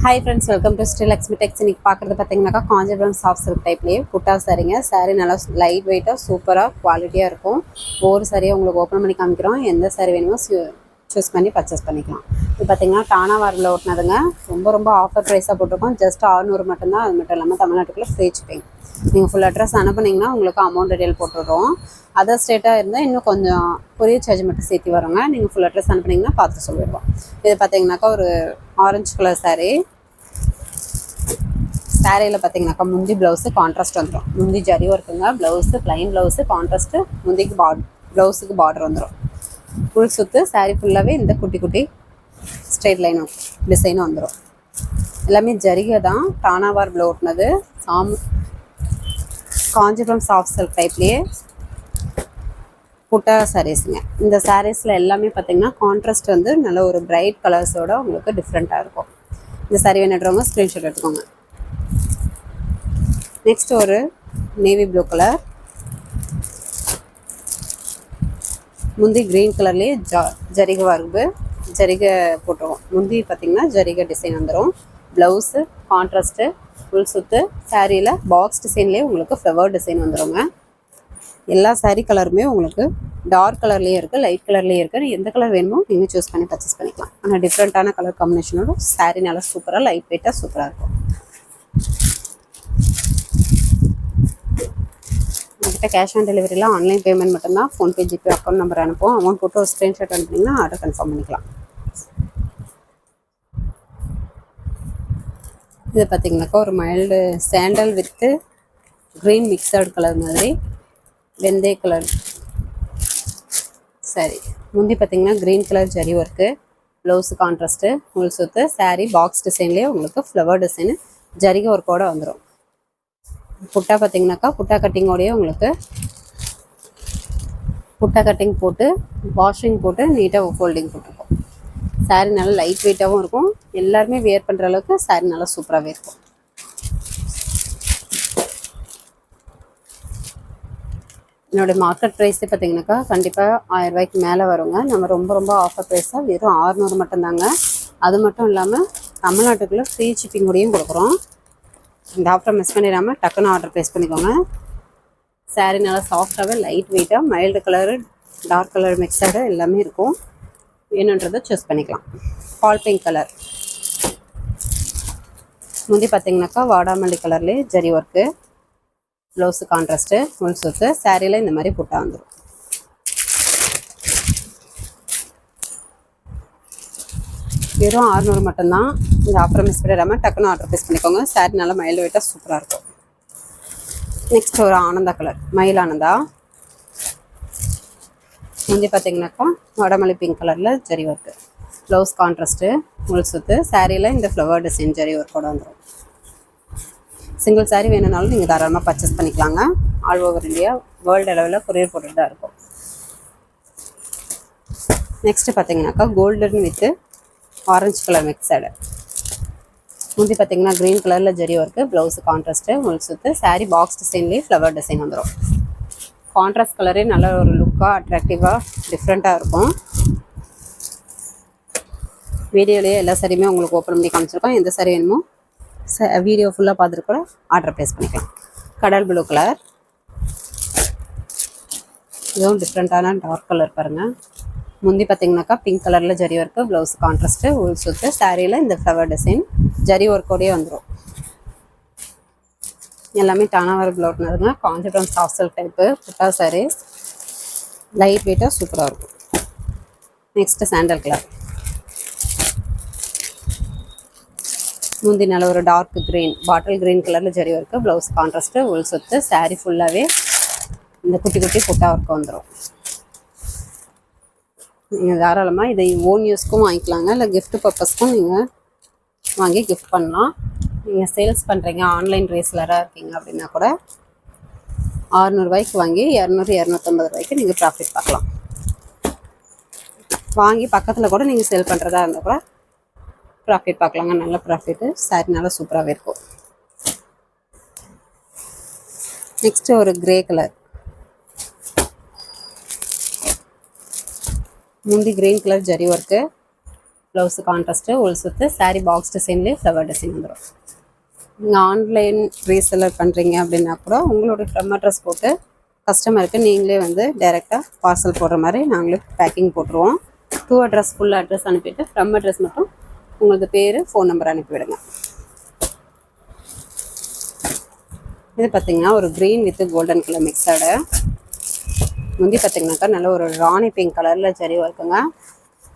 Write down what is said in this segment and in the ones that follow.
Hi friends, welcome to Still Lakshmi Tex. இன்னைக்கு பார்க்குறது பார்த்தீங்கன்னாக்கா காஞ்சிபுரம் சாஃப்ட் சில்க் டைப்லேயே புட்டா சாரீங்க. சாரீ நல்லா லைட் வெயிட்டாக சூப்பராக குவாலிட்டியாக இருக்கும். ஒவ்வொரு சாரியாக உங்களுக்கு ஓப்பன் பண்ணி காமிக்கிறோம். எந்த சாரீ வேணுமோ சூஸ் பண்ணி பர்ச்சேஸ் பண்ணிக்கலாம். இது பார்த்தீங்கன்னா டானா வாரில் ஓட்டினதுங்க. ரொம்ப ஆஃபர் ப்ரைஸாக போட்டிருக்கோம். ஜஸ்ட் 600 மட்டும்தான். அது மட்டும் இல்லாமல் தமிழ்நாட்டுக்குள்ளே ஃப்ரீ ஷிப்பிங். நீங்கள் ஃபுல் அட்ரஸ் அனுப்புனீங்கன்னா உங்களுக்கு அமௌண்ட் டீட்டெயில் போட்டுடுறோம். அதர் ஸ்டேட்டாக இருந்தால் இன்னும் கொஞ்சம் கொரியர் சார்ஜ் மட்டும் சேர்த்து வருங்க. நீங்கள் ஃபுல் அட்ரஸ் அனுப்புனீங்கன்னா பார்த்து சொல்லிடுவோம். இது பார்த்தீங்கன்னாக்கா ஒரு ஆரஞ்சு கலர் சாரீ. சாரியில் பார்த்தீங்கன்னாக்கா முந்தி ப்ளவுஸு கான்ட்ராஸ்ட் வந்துடும். முந்தி ஜரி ஒர்க்குங்க. ப்ளவுஸு ப்ளைன் ப்ளவுஸு கான்ட்ராஸ்ட்டு, முந்திக்கு ப்ளவுஸுக்கு பார்டர் வந்துடும். ஃபுல் சுற்று சாரீ ஃபுல்லாகவே இந்த குட்டி ஸ்ட்ரெயிட் லைனும் டிசைனும் வந்துடும். எல்லாமே ஜரிகை தான். டானாவார் ப்ளவு ஓட்டினது. காஞ்சிபுரம் சாஃப்ட் சில்க் டைப்லேயே புட்டா சாரீஸுங்க. இந்த சாரீஸில் எல்லாமே பார்த்தீங்கன்னா கான்ட்ராஸ்ட் வந்து நல்ல ஒரு பிரைட் கலர்ஸோட உங்களுக்கு டிஃப்ரெண்ட்டாக இருக்கும். இந்த சாரீ வேணுன்றவங்க ஸ்க்ரீன்ஷாட் எடுத்துக்கோங்க. நெக்ஸ்ட் ஒரு நேவி ப்ளூ கலர். முந்தி க்ரீன் கலர்லேயே ஜரிகை வர்பு ஜரிகை போட்டுருவோம். முந்தி பார்த்திங்கன்னா ஜரிகை டிசைன் வந்துடும். ப்ளவுஸு கான்ட்ராஸ்ட்டு ஃபுல் சுற்று. சாரியில் பாக்ஸ் டிசைன்லேயே உங்களுக்கு ஃப்ளவர் டிசைன் வந்துடுங்க. எல்லா சாரீ கலருமே உங்களுக்கு டார்க் கலர்லேயே இருக்குது, லைட் கலர்லேயே இருக்குது. எந்த கலர் வேணுமோ நீங்கள் சூஸ் பண்ணி பர்ச்சேஸ் பண்ணிக்கலாம். ஆனால் டிஃப்ரெண்ட்டான கலர் காம்பினேஷனோட சாரீ நல்லா சூப்பராக லைட் வெயிட்டாக சூப்பராக இருக்கும். நம்மகிட்ட கேஷ் ஆன் டெலிவரியில் ஆன்லைன் பேமெண்ட் மட்டும்தான். ஃபோன்பே, ஜிபே அக்கௌண்ட் நம்பர் அனுப்புவோம். அமௌண்ட் போட்டு ஒரு ஸ்க்ரீன்ஷாட் அனுப்புனீங்கன்னா ஆர்டர் கன்ஃபார்ம் பண்ணிக்கலாம். இது பார்த்தீங்கன்னாக்கா ஒரு mild sandal with green mixed colour மாதிரி வெந்தய கலர் சாரி. முந்தி பார்த்தீங்கன்னா green colour zari work, blouse contrast, full சுற்று. சாரீ பாக்ஸ் டிசைன்லேயே உங்களுக்கு ஃப்ளவர் டிசைனு ஜரிகை ஒர்க்கோடு வந்துடும். புட்டா பார்த்தீங்கன்னாக்கா புட்டா கட்டிங்கோடையே உங்களுக்கு புட்டா கட்டிங் போட்டு வாஷிங் போட்டு நீட்டாக ஃபோல்டிங் போட்டிருக்கோம். சாரீ நல்லா லைட் வெயிட்டாகவும் இருக்கும். எல்லாருமே வியர் பண்ணுற அளவுக்கு சாரீ நல்லா சூப்பராகவே இருக்கும். என்னோடய மார்க்கெட் ப்ரைஸே பார்த்தீங்கன்னாக்கா கண்டிப்பாக 1000 ரூபாய்க்கு மேலே வருங்க. நம்ம ரொம்ப ஆஃபர் ப்ரைஸாக வெறும் 600 மட்டும்தாங்க. அது மட்டும் இல்லாமல் தமிழ்நாட்டுக்குள்ளே ஃப்ரீ ஷிப்பிங்கோடையும் கொடுக்குறோம். இந்த ஆஃபரை மிஸ் பண்ணிடாமல் டக்குன்னு ஆர்டர் ப்ளேஸ் பண்ணிக்கோங்க. சாரீ நல்லா சாஃப்டாகவே லைட் வெயிட்டாக mild colour dark colour mixed எல்லாமே இருக்கும். வேணுன்றதை சூஸ் பண்ணிக்கலாம். பால் பிங்க் கலர். முந்தி பார்த்தீங்கன்னாக்கா வாடாமல்லி கலர்லேயே zari work, blouse contrast, full சுற்று. சாரியில் இந்த மாதிரி புட்டா வந்துடும். வெறும் 600 மட்டும்தான். இந்த ஆஃபரை மிஸ் பண்ணிடாமல் டக்குன்னு ஆர்டர் ப்ளேஸ் பண்ணிக்கோங்க. சாரீ நல்லா மைல்டு வெயிட்டாக சூப்பராக இருக்கும். நெக்ஸ்ட் ஒரு ஆனந்தா கலர், மயில் ஆனந்தா. முந்தி பார்த்தீங்கன்னாக்கா வடமல்லி பிங்க் கலரில் zari work, blouse contrast, full சுற்று. சாரியில் இந்த ஃப்ளவர் டிசைன் ஜரி ஒர்க்கோடு வந்துடும். சிங்கிள் சாரீ வேணும்னாலும் நீங்கள் தாராளமாக பர்ச்சேஸ் பண்ணிக்கலாங்க. ஆல் ஓவர் இந்தியா வேர்ல்டு அளவில் கொரியர் போட்டுட்டு தான் இருக்கும். நெக்ஸ்ட்டு பார்த்தீங்கன்னாக்கா golden with orange colour mixed. முந்தி பார்த்தீங்கன்னா க்ரீன் கலரில் ஜரி ஒர்க்கு, ப்ளவுஸு கான்ட்ராஸ்ட்டு, முள் சுற்று. சாரீ பாக்ஸ் டிசைன்லேயே ஃப்ளவர் டிசைன் வந்துடும். கான்ட்ராஸ்ட் கலரே நல்ல ஒரு லுக்காக அட்ராக்டிவாக டிஃப்ரெண்ட்டாக இருக்கும். வீடியோலேயே எல்லா சாரியுமே உங்களுக்கு ஓப்பன் பண்ணி காமிச்சிருக்கோம். எந்த சாரி வேணுமோ வீடியோ ஃபுல்லாக பார்த்துட்டு கூட ஆர்டர் ப்ளேஸ் பண்ணிக்கலாம். கடல் ப்ளூ கலர். இதுவும் டிஃப்ரெண்ட்டான டார்க் கலர் பாருங்கள். முந்தி பார்த்தீங்கன்னாக்கா பிங்க் கலரில் ஜரி ஒர்க்கு, ப்ளவுஸ் கான்ட்ராஸ்ட்டு, உள் சுற்று. சாரியில் இந்த ஃப்ளவர் டிசைன் ஜரி ஒர்க்கோடையே வந்துடும். எல்லாமே டானாவார் ப்ளவுட்னதுங்க. காஞ்சிபுரம் சாஃப்ட் சில்க் டைப்பு புட்டா சாரீஸ் லைட் வெயிட்டாக சூப்பராக இருக்கும். Next sandal colour. முந்தி நல்ல ஒரு டார்க் க்ரீன் பாட்டில் க்ரீன் கலரில் ஜரி ஒர்க்கு, ப்ளவுஸ் கான்ட்ராஸ்ட்டு, உள் சுற்று. சாரீ ஃபுல்லாகவே இந்த குட்டி புட்டா ஒர்க்கு வந்துடும். நீங்கள் தாராளமாக இதை ஓன் யூஸ்க்கும் வாங்கிக்கலாங்க, இல்லை கிஃப்ட் பர்பஸ்க்கும் நீங்கள் வாங்கி கிஃப்ட் பண்ணலாம். நீங்கள் சேல்ஸ் பண்ணுறீங்க, ஆன்லைன் ரீசெலராக இருக்கீங்க அப்படின்னா கூட 600 ரூபாய்க்கு வாங்கி 200-250 ரூபாய்க்கு நீங்கள் ப்ராஃபிட் பார்க்கலாம். வாங்கி பக்கத்தில் கூட நீங்கள் சேல் பண்ணுறதா இருந்தால் கூட ப்ராஃபிட் பார்க்கலாங்க. நல்ல ப்ராஃபிட்டு. சாரி நல்லா சூப்பராகவே இருக்கும். நெக்ஸ்ட்டு ஒரு கிரே கலர். முந்தி green colour zari work, blouse contrast உள் சுற்று சாரீ பாக்ஸ் டிசைன்லேயே ஃப்ளவர் டிசைன் வந்துடும். நீங்கள் ஆன்லைன் ரீசெல்லர் பண்ணுறீங்க அப்படின்னா கூட உங்களுடைய ஃப்ரம் அட்ரஸ் போட்டு கஸ்டமருக்கு நீங்களே வந்து டைரெக்டாக பார்சல் போடுற மாதிரி நாங்களே பேக்கிங் போட்டுருவோம். டூ அட்ரஸ் ஃபுல் அட்ரஸ் அனுப்பிட்டு ஃப்ரம் அட்ரஸ் மட்டும் உங்களுக்கு பேர் ஃபோன் நம்பர் அனுப்பிவிடுங்க. இது பார்த்திங்கன்னா ஒரு க்ரீன் வித் கோல்டன் கலர் மிக்ஸோட முந்தி பார்த்திங்கனாக்கா நல்ல ஒரு ராணி பிங்க் கலரில் ஜரி இருக்குங்க.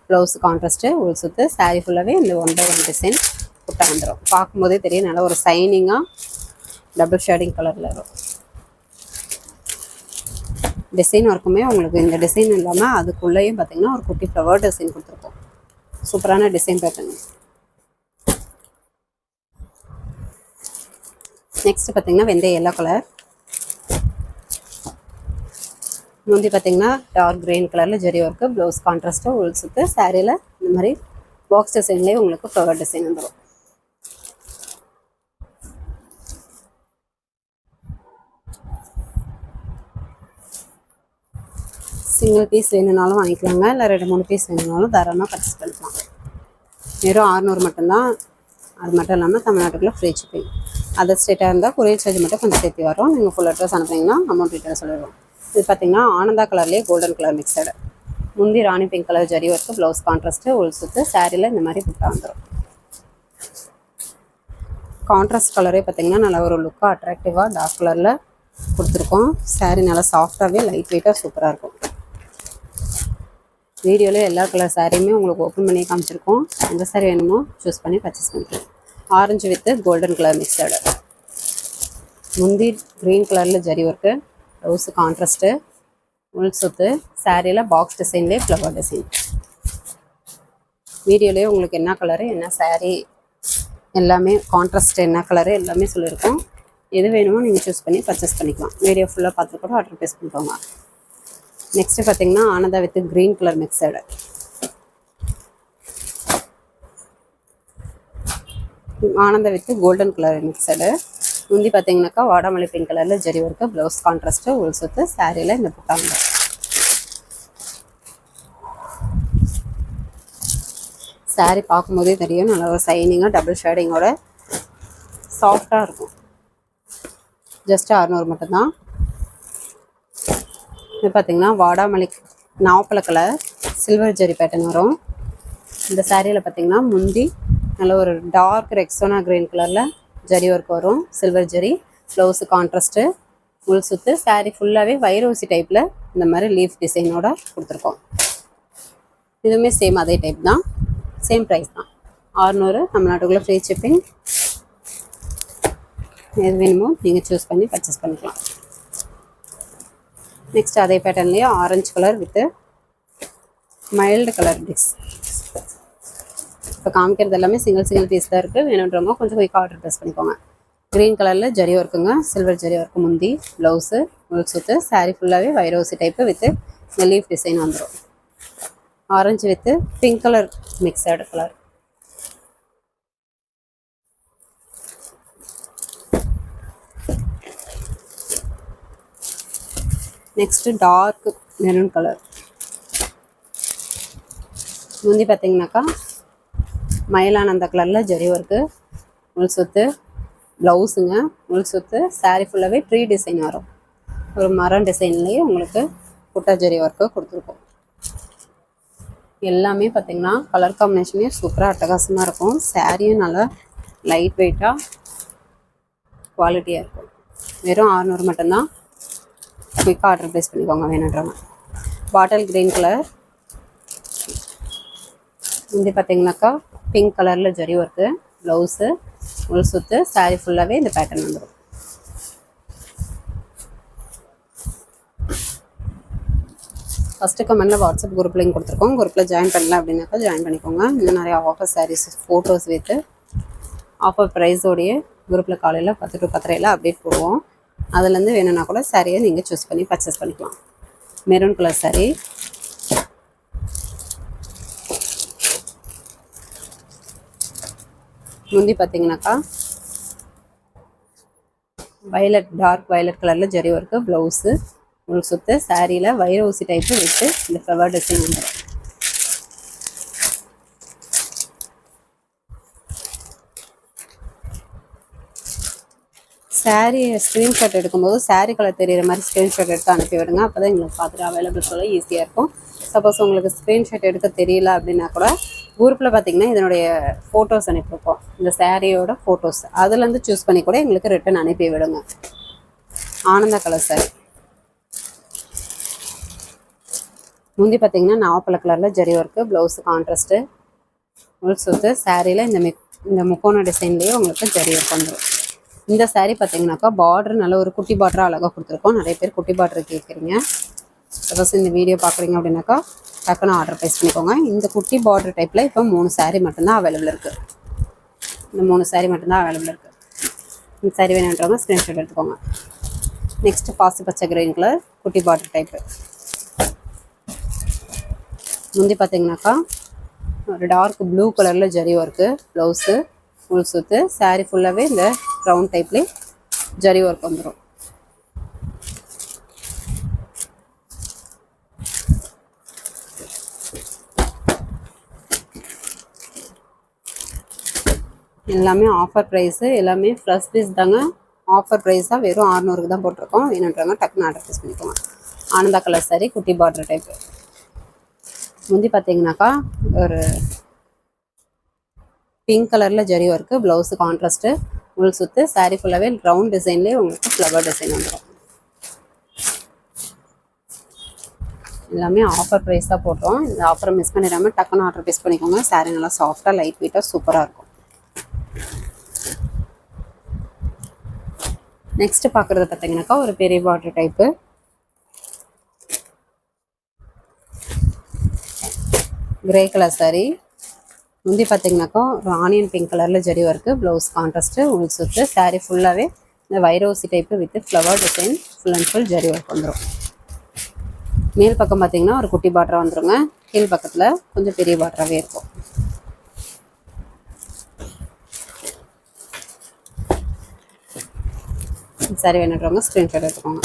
ப்ளவுஸ் கான்ட்ராஸ்ட்டு உள் சுற்று சாரீ ஃபுல்லாகவே இந்த 1/1 டிசைன் புட்டா வந்துடும். பார்க்கும்போதே தெரியும் நல்ல ஒரு சைனிங்காக டபுள் ஷேடிங் கலரில் வரும். டிசைன் ஒர்க்குமே உங்களுக்கு இந்த டிசைன் இல்லாமல் அதுக்குள்ளேயும் பார்த்திங்கன்னா ஒரு குட்டி ஃப்ளவர் டிசைன் கொடுத்துருக்கோம். சூப்பரான டிசைன் பேட்டர்ன். நெக்ஸ்ட் பார்த்திங்கன்னா வெந்தய எல்லோ கலர். முந்தி பார்த்திங்கன்னா டார்க் க்ரீன் கலரில் ஜெரி ஒர்க்கு ப்ளவுஸ் கான்ட்ராஸ்ட்டாக உள் சுற்று சாரியில் இந்த மாதிரி பாக்ஸ் டிசைன்லேயே உங்களுக்கு ஃப்ளவர் டிசைன் வந்துடும். சிங்கிள் பீஸ் வேணும்னாலும் வாங்கிக்கலாங்க, இல்லை 2-3 பீஸ் வேணும்னாலும் தாராளமாக பர்ச்சேஸ் பண்ணிக்கலாம். வெறும் 600 மட்டும்தான். அது மட்டும் இல்லாமல் தமிழ்நாட்டுக்குள்ளே ஃப்ரீ ஷிப்பிங். அதர் ஸ்டேட்டாக இருந்தால் கொரியர் சார்ஜ் மட்டும் கொஞ்சம் சேர்த்து வரும். நீங்கள் ஃபுல் அட்ரஸ் அனுப்புனீங்கன்னா அமௌண்ட் டீட்டெயில் சொல்லிடுவோம். இது பார்த்திங்கன்னா ஆனந்தா கலர்லேயே கோல்டன் கலர் மிக்சடு. முந்தி rani pink colour zari work blouse contrast உள் சுற்று சாரியில் இந்த மாதிரி புட்டா வந்துடும். கான்ட்ராஸ்ட் கலரே பார்த்திங்கன்னா நல்லா ஒரு லுக்காக அட்ராக்டிவாக டார்க் கலரில் கொடுத்துருக்கோம். சாரீ நல்லா சாஃப்டாகவே லைட் வெயிட்டாக சூப்பராக இருக்கும். வீடியோவில் எல்லா கலர் சாரியுமே உங்களுக்கு ஓப்பன் பண்ணி காமிச்சிருக்கோம். எந்த சாரி வேணுமோ சூஸ் பண்ணி பர்ச்சேஸ் பண்ணிக்கலாம். Orange with golden colour mixed. முந்தி க்ரீன் கலரில் ஜரி ஒர்க்கு ப்ளவுஸு கான்ட்ராஸ்ட்டு உள் சுற்று சாரியில் பாக்ஸ் டிசைன்லேயே ஃப்ளவர் டிசைன். வீடியோலேயே உங்களுக்கு என்ன கலரு என்ன சாரீ எல்லாமே கான்ட்ராஸ்ட் என்ன கலரு எல்லாமே சொல்லியிருக்கோம். எது வேணுமோ நீங்கள் சூஸ் பண்ணி பர்ச்சேஸ் பண்ணிக்கலாம். வீடியோ ஃபுல்லாக பார்த்து கூட ஆர்டர் ப்ளேஸ் பண்ணிக்கோங்க. நெக்ஸ்ட்டு பார்த்திங்கன்னா Ananda with green colour mixed. Ananda with golden colour mixed. முந்தி பார்த்தீங்கன்னாக்கா வாடாமல்லி பிங்க் கலரில் ஜரி ஒர்க்கு ப்ளவுஸ் கான்ட்ராஸ்ட்டு உள் சுற்று சாரியில் இந்த புட்டாங்க. சாரீ பார்க்கும்போதே தெரியும் நல்லா ஒரு சைனிங்காக டபுள் ஷேடிங்கோட சாஃப்டாக இருக்கும். ஜஸ்ட் 600 மட்டும்தான். இது பார்த்திங்கன்னா வாடாமல்லி நாவப்பழ கலர் சில்வர் ஜரி பேட்டர்ன் வரும். இந்த சாரியில் பார்த்திங்கன்னா முந்தி நல்ல ஒரு டார்க் ரெக்ஸோனா க்ரீன் கலரில் ஜரி ஒர்க் வரும் சில்வர் ஜரி ப்ளவுஸு கான்ட்ராஸ்ட்டு உள் சுற்று சாரீ ஃபுல்லாகவே வைரோசி டைப்பில் இந்த மாதிரி லீஃப் டிசைனோட கொடுத்துருக்கோம். இதுவுமே சேம் அதே டைப் தான், சேம் ப்ரைஸ் தான் 600. தமிழ்நாட்டுக்குள்ளே ஃப்ரீ ஷிப்பிங். எது வேணுமோ நீங்கள் சூஸ் பண்ணி பர்ச்சேஸ் பண்ணிக்கலாம். நெக்ஸ்ட் அதே பேட்டர்ன்லேயே orange colour with mild colour டிஸ். இப்போ காமிக்கிறது எல்லாமே சிங்கிள் பீஸ் தான் இருக்குது. வேணுன்றவங்க கொஞ்சம் குயிக்காக ஆர்டர் ப்ளேஸ் பண்ணிக்கோங்க. க்ரீன் கலரில் ஜரி ஒர்க்குங்க சில்வர் ஜரி ஒர்க்கு முந்தி ப்ளவுஸு உள் சுற்று சாரீ ஃபுல்லாகவே வைரோசி டைப்பு வித்து இந்த லீஃப் டிசைன் வந்துடும். Orange with pink colour mixed colour. Next dark maroon colour. முந்தி பார்த்தீங்கன்னாக்கா மயிலானந்த கலரில் ஜரி ஒர்க்கு உள் சுற்று ப்ளவுஸுங்க உள் சுற்று சாரீ ஃபுல்லாகவே ட்ரீ டிசைன் வரும். ஒரு மரம் டிசைன்லேயே உங்களுக்கு புட்டா ஜரி ஒர்க்கு கொடுத்துருக்கோம். எல்லாமே பார்த்திங்கன்னா கலர் காம்பினேஷனே சூப்பராக அட்டகாசமாக இருக்கும். சாரியும் நல்லா லைட் வெயிட்டாக குவாலிட்டியாக இருக்கும். வெறும் 600 மட்டும்தான். குயிக்காக ஆர்டர் ப்ளேஸ் பண்ணிக்கோங்க வேணுன்றவங்க. Bottle green colour. இது பார்த்திங்கனாக்கா பிங்க் கலரில் ஜரி ஒர்க்கு ப்ளவுஸு உள் சுற்று சாரீ ஃபுல்லாகவே இந்த பேட்டர்ன் வந்துடும். ஃபஸ்ட்டு கமெண்டில் வாட்ஸ்அப் குரூப் லிங்க் கொடுத்துருக்கோம். குரூப்பில் ஜாயின் பண்ணல அப்படின்னாக்கா ஜாயின் பண்ணிக்கோங்க. இன்னும் நிறையா offer saris photos with offer ப்ரைஸோடைய குரூப்பில் காலையில் 10 to 10:30 அப்டேட் போடுவோம். அதுலேருந்து வேணும்னா கூட சாரியை நீங்கள் சூஸ் பண்ணி பர்ச்சேஸ் பண்ணிக்கலாம். Maroon colour sari. முந்தி பார்த்தீங்கன்னாக்கா வயலட் டார்க் வயலட் கலரில் ஜரி ஒர்க்கு ப்ளவுஸு உள் சுற்று சாரியில் வைர ஊசி டைப்பு விட்டு இந்த ஃப்ளவர் டிசைன் வந்துடும். சாரீ ஸ்க்ரீன்ஷாட் எடுக்கும்போது சாரீ கலர் தெரியிற மாதிரி ஸ்க்ரீன்ஷாட் எடுத்து அனுப்பி விடுங்க. அப்போ தான் எங்களுக்கு பார்த்துட்டு அவைலபிள் சொல்ல ஈஸியாக இருக்கும். சப்போஸ் உங்களுக்கு ஸ்க்ரீன்ஷாட் எடுக்க தெரியல அப்படின்னா கூட குரூப்பில் பார்த்தீங்கன்னா இதனுடைய ஃபோட்டோஸ் அனுப்பியிருக்கோம், இந்த சாரியோட ஃபோட்டோஸ், அதுலேருந்து சூஸ் பண்ணி கூட எங்களுக்கு ரிட்டன் அனுப்பி விடுங்க. ஆனந்த கலர் சாரி. முந்தி பார்த்தீங்கன்னா நாவப்பழ கலரில் ஜரி ஒர்க்கு, ப்ளவுஸு கான்ட்ராஸ்ட்டு, முள் சுத்து. சாரியில் இந்த முக்கோண டிசைன்லேயே உங்களுக்கு ஜரி ஒர்க் வந்துடும். இந்த சாரீ பார்த்தீங்கன்னாக்கா பார்டர் நல்ல ஒரு குட்டி பார்டராக அழகாக கொடுத்துருக்கோம். நிறைய பேர் குட்டி பார்டர் கேட்குறீங்க. சப்போஸ் இந்த வீடியோ பார்க்குறீங்க அப்படின்னாக்கா டக்குன்னு ஆர்டர் ப்ளேஸ் பண்ணிக்கோங்க. இந்த குட்டி பார்டர் டைப்பில் இப்போ 3 சாரீ மட்டும்தான் அவைலபிள் இருக்குது. இந்த 3 சாரீ மட்டும்தான் அவைலபிள் இருக்குது. இந்த சாரீ வேணுன்றவங்க ஸ்க்ரீன்ஷாட் எடுத்துக்கோங்க. நெக்ஸ்ட்டு பாசி பச்சை கிரீன் கலர் குட்டி பார்டர் டைப்பு. முந்தி பார்த்தீங்கன்னாக்கா ஒரு டார்க் ப்ளூ கலரில் ஜரி ஒர்க்கு, ப்ளவுஸு, ஃபுல் சுத்து. சாரீ ஃபுல்லாகவே இந்த ரவுண்ட் டைப்லேயே ஜரி ஒர்க் வந்துடும். எல்லாமே ஆஃபர் ப்ரைஸு, எல்லாமே ஃப்ரெஷ் பீஸ் தாங்க. ஆஃபர் ப்ரைஸாக வெறும் 600க்கு தான் போட்டிருக்கோம். வேணுன்றவங்க டக்குன்னு ஆர்டர் ப்ளேஸ் பண்ணிக்கோங்க. ஆனந்தா கலர் சாரி குட்டி பார்டர் டைப்பு. முந்தி பார்த்தீங்கன்னாக்கா ஒரு பிங்க் கலரில் ஜரி ஒர்க்கு, ப்ளவுஸு கான்ட்ராஸ்ட்டு, உள் சுத்து. சாரீ ஃபுல்லாகவே ரவுண்ட் டிசைன்லேயே உங்களுக்கு ஃப்ளவர் டிசைன் வந்துடும். எல்லாமே ஆஃபர் ப்ரைஸ் தான் போட்டோம். இந்த ஆஃபரை மிஸ் பண்ணிடாமல் டக்குன்னு ஆர்டர் ப்ளேஸ் பண்ணிக்கோங்க. சாரீ நல்லா சாஃப்டாக லைட் வெயிட்டாக சூப்பராக இருக்கும். நெக்ஸ்ட்டு பார்க்குறது பார்த்தீங்கன்னாக்கா ஒரு பெரிய border type. Grey colour sari. முந்தி பார்த்தீங்கன்னாக்கா ஒரு ஆனியன் பிங்க் கலரில் ஜரி ஒர்க்கு, ப்ளவுஸ் கான்ட்ராஸ்ட்டு, உள் சுத்து. சாரீ ஃபுல்லாகவே இந்த வைரோசி type with flower design, full and full zari work வந்துடும். மேல் பக்கம் பார்த்தீங்கன்னா ஒரு குட்டி பார்டராக வந்துடுங்க. கீழ் பக்கத்தில் கொஞ்சம் பெரிய பார்டராகவே இருக்கும். சாரீ வேணுன்றவங்க ஸ்க்ரீன்ஷாட் எடுத்துக்கோங்க.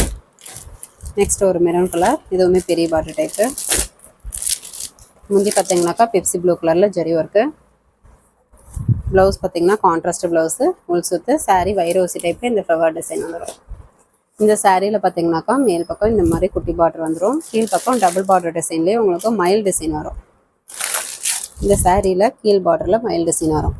நெக்ஸ்ட் ஒரு மெரூன் கலர், இதுவுமே பெரிய பார்டர் டைப்பு. முந்தி பார்த்தீங்கன்னாக்கா பெப்சி ப்ளூ கலரில் ஜரி ஒர்க்கு, ப்ளவுஸ் பார்த்தீங்கன்னா கான்ட்ராஸ்ட் ப்ளவுஸு, உள் சுத்து. சாரீ வைரோசி டைப்பு இந்த ஃப்ளவர் டிசைன் வந்துடும். இந்த சாரியில் பார்த்தீங்கன்னாக்கா மேல் பக்கம் இந்த மாதிரி குட்டி பார்டர் வந்துடும். கீழ் பக்கம் டபுள் பார்டர் டிசைன்லேயே உங்களுக்கு மயில் டிசைன் வரும். இந்த சாரியில் கீழ் பார்டரில் மயில் டிசைன் வரும்.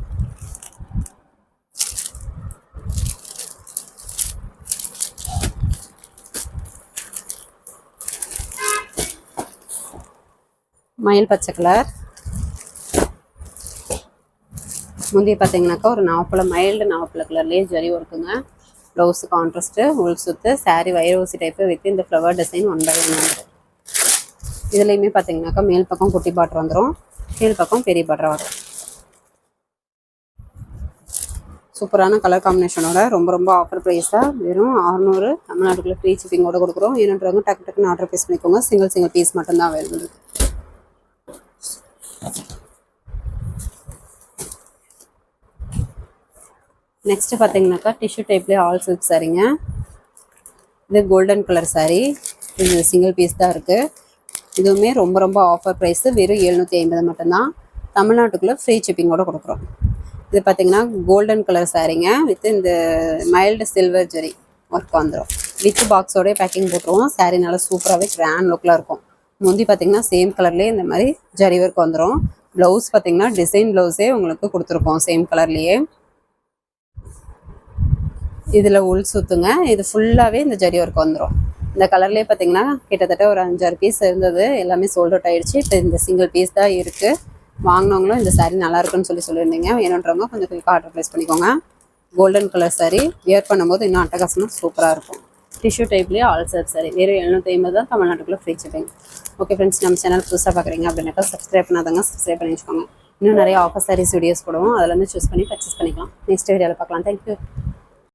மயில் பச்சை கலர். முந்தி பார்த்தீங்கன்னாக்கா ஒரு மைல்டு நாவப்பழ கலர்லேயே ஜரி ஒர்க்குங்க, ப்ளவுஸு கான்ட்ராஸ்ட்டு, உள் சுத்து. சாரீ வைரோசி டைப்பு வித் இந்த ஃப்ளவர் டிசைன் 1 by 1 வந்துடும். இதுலேயுமே பார்த்தீங்கன்னாக்கா மேல் பக்கம் குட்டி பார்டர் வந்துடும், கீழ் பக்கம் பெரிய பார்டர் வரும். சூப்பரான கலர் காம்பினேஷனோட ரொம்ப ஆஃபர் ப்ரைஸாக வெறும் 600 தமிழ்நாட்டுக்குள்ளே ஃப்ரீ ஷிப்பிங்கோட கொடுக்குறோம். ஏன்னுன்றவங்க டக்குன்னு ஆர்டர் ப்ளேஸ் பண்ணிக்கோங்க. சிங்கிள் பீஸ் மட்டும்தான் அவைலபிள் இருக்குது. நெக்ஸ்ட்டு பார்த்தீங்கன்னாக்கா டிஷ்யூ டைப்லேயே ஆல் சில்க் சாரீங்க. இது கோல்டன் கலர் சாரீ. இது சிங்கிள் பீஸ் தான் இருக்குது. இதுவுமே ரொம்ப ஆஃபர் ப்ரைஸு வெறும் 750 மட்டும்தான். தமிழ்நாட்டுக்குள்ளே ஃப்ரீ ஷிப்பிங்கோட கொடுக்குறோம். இது பார்த்தீங்கன்னா கோல்டன் கலர் சாரீங்க வித் இந்த மைல்டு சில்வர் ஜெரி ஒர்க் வந்துடும். வித் பாக்ஸோடய பேக்கிங் போட்டுருவோம். சாரீ நல்லா சூப்பராகவே கிராண்ட் லுக்கில் இருக்கும். முந்தி பார்த்தீங்கன்னா சேம் கலர்லேயே இந்த மாதிரி ஜரி ஒர்க் வந்துடும். ப்ளவுஸ் பார்த்தீங்கன்னா டிசைன் ப்ளவுஸே உங்களுக்கு கொடுத்துருக்கோம் சேம் கலர்லேயே. இதில் உள் சுத்துங்க. இது ஃபுல்லாகவே இந்த ஜரி ஒர்க் வந்துடும். இந்த கலர்லேயே பார்த்தீங்கன்னா கிட்டத்தட்ட ஒரு 5-6 பீஸ் இருந்தது, எல்லாமே சோல்ட் அவுட் ஆகிடுச்சு. இப்போ இந்த சிங்கிள் பீஸ் தான் இருக்குது. வாங்கினவங்களும் இந்த சாரீ நல்லா இருக்குன்னு சொல்லியிருந்தீங்க. வேணுன்றவங்க கொஞ்சம் குயிக்காக ஆர்டர் ப்ளேஸ் பண்ணிக்கோங்க. கோல்டன் கலர் சாரீ வியர் பண்ணும்போது இன்னும் அட்டகாசமாக சூப்பராக இருக்கும். டிஷ்யூ டைப்லேயே ஆல் சில்க் சாரீ வெறும் 750 தான் தமிழ்நாட்டுக்குள்ளே ஃப்ரீ ஷிப்பிங். ஓகே ஃப்ரெண்ட்ஸ், நம்ம சேனல் புதுசாக பார்க்குறீங்க அப்படின்னாக்கா சப்ஸ்கிரைப் பண்ணாதாங்க சப்ஸ்கிரைப் பண்ணி வச்சுக்கோங்க. இன்னும் நிறைய ஆஃபர் சாரீஸ் வீடியோஸ் போடுவோம், அதில் சூஸ் பண்ணி பர்ச்சேஸ் பண்ணிக்கலாம். நெக்ஸ்ட் வீடியோவில் பார்க்கலாம். தேங்க்யூ.